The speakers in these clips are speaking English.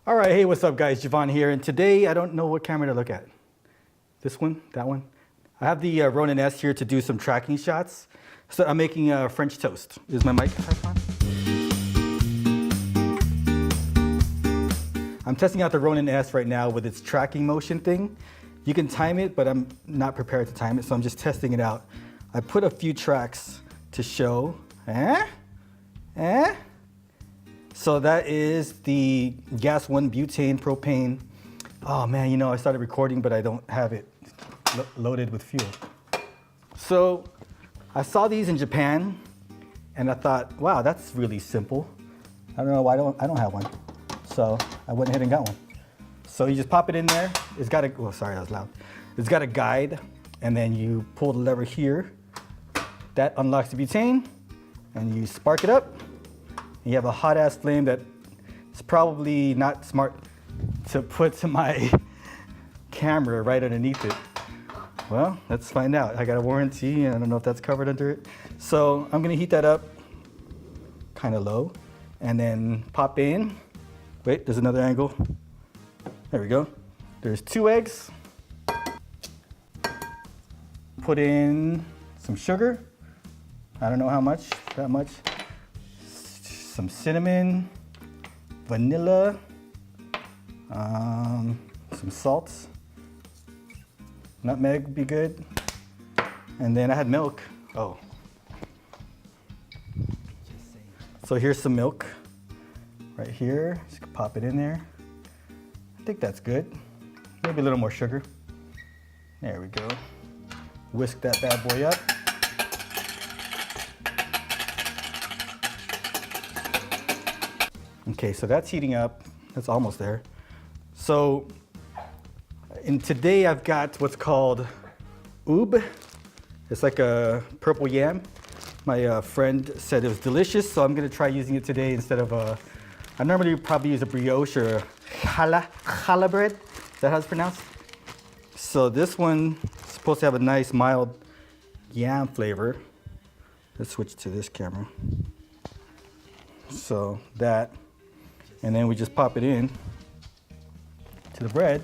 All right, hey, what's up guys? Javon here, and today I don't know what camera to look at. This one, that one. I have the Ronin-S here to do some tracking shots. So I'm making French toast. Is my mic on? I'm testing out the Ronin-S right now with its tracking motion thing. You can time it, but I'm not prepared to time it, so I'm just testing it out. I put a few tracks to show. So that is the gas 1 butane propane. Oh man, you know, I started recording, but I don't have it loaded with fuel. So I saw these in Japan and I thought, wow, that's really simple. I don't know why I don't have one. So I went ahead and got one. So you just pop it in there. It's got a, oh, sorry, that was loud. It's got a guide, and then you pull the lever here. That unlocks the butane, and you spark it up. You have a hot ass flame that is probably not smart to put to my camera right underneath it. Well, let's find out. I got a warranty and I don't know if that's covered under it. So I'm gonna heat that up kind of low and then pop in. Wait, there's another angle. There we go. There's 2 eggs. Put in some sugar. I don't know how much, that much. Some cinnamon, vanilla, some salt, nutmeg would be good, and then I had milk. Oh, so here's some milk right here. Just pop it in there. I think that's good. Maybe a little more sugar. There we go. Whisk that bad boy up. Okay, so that's heating up. That's almost there. So, today I've got what's called oob. It's like a purple yam. My friend said it was delicious, so I'm gonna try using it today instead of I normally probably use a brioche or a challah bread. Is that how it's pronounced? So this one is supposed to have a nice mild yam flavor. Let's switch to this camera. So that. And then we just pop it in to the bread,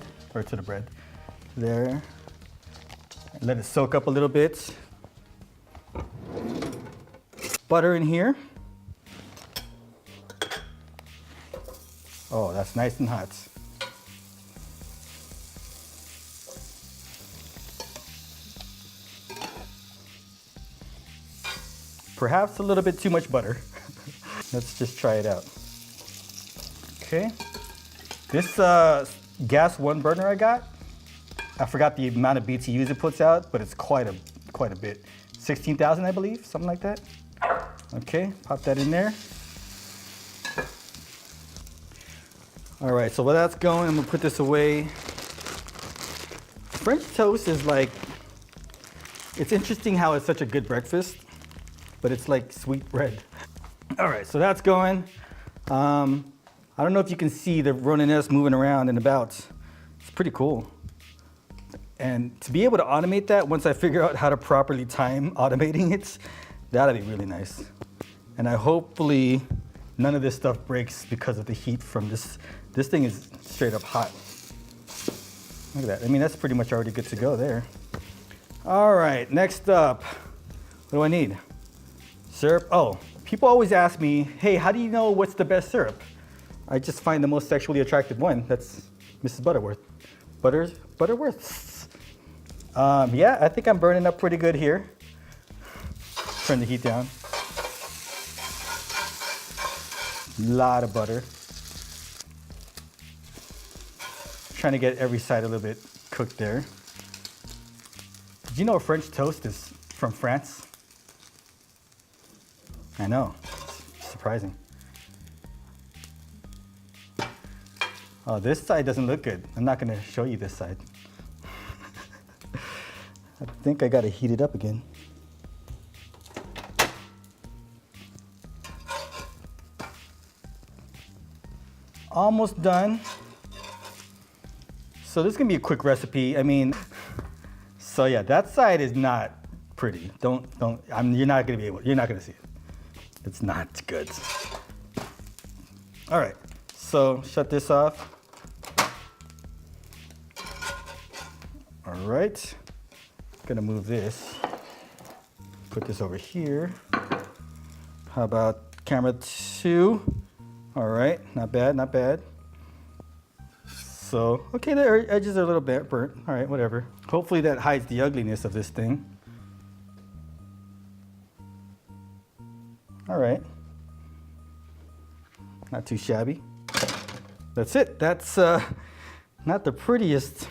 there. And let it soak up a little bit. Butter in here. Oh, that's nice and hot. Perhaps a little bit too much butter. Let's just try it out. Okay, this gas 1 burner I got, I forgot the amount of BTUs it puts out, but it's quite a bit. 16,000, I believe, something like that. Okay, pop that in there. All right, so while that's going, I'm gonna put this away. French toast is like, it's interesting how it's such a good breakfast, but it's like sweet bread. All right, so that's going. I don't know if you can see the Ronin-S moving around and about. It's pretty cool. And to be able to automate that, once I figure out how to properly time automating it, that'll be really nice. And hopefully none of this stuff breaks because of the heat from this. This thing is straight up hot. Look at that. I mean, that's pretty much already good to go there. All right, next up, what do I need? Syrup. Oh, people always ask me, hey, how do you know what's the best syrup? I just find the most sexually attractive one. That's Mrs. Butterworth. Butterworth. Yeah, I think I'm burning up pretty good here. Turn the heat down. Lot of butter. Trying to get every side a little bit cooked there. Did you know French toast is from France? I know, it's surprising. Oh, this side doesn't look good. I'm not gonna show you this side. I think I gotta heat it up again. Almost done. So this is gonna be a quick recipe. I mean, so yeah, that side is not pretty. You're not gonna see it. It's not good. All right, So shut this off. All right, gonna move this. Put this over here. How about camera 2? All right, not bad, not bad. So, okay, the edges are a little bit burnt. All right, whatever. Hopefully that hides the ugliness of this thing. All right. Not too shabby. That's it. That's not the prettiest.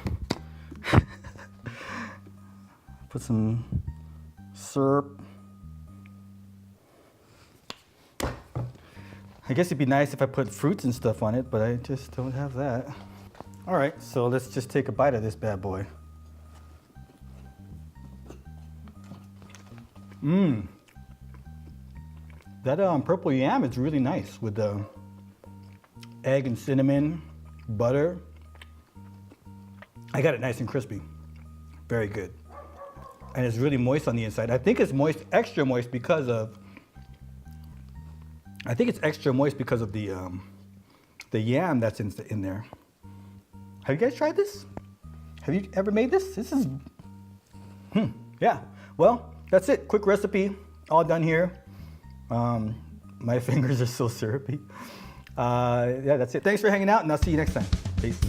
Put some syrup. I guess it'd be nice if I put fruits and stuff on it, but I just don't have that. All right, so let's just take a bite of this bad boy. Mmm. That purple yam is really nice with the egg and cinnamon, butter. I got it nice and crispy. Very good. And it's really moist on the inside. I think it's moist, extra moist because of, the yam that's in there. Have you guys tried this? Have you ever made this? This is, yeah. Well, that's it. Quick recipe, all done here. My fingers are so syrupy. Yeah, that's it. Thanks for hanging out, and I'll see you next time. Peace.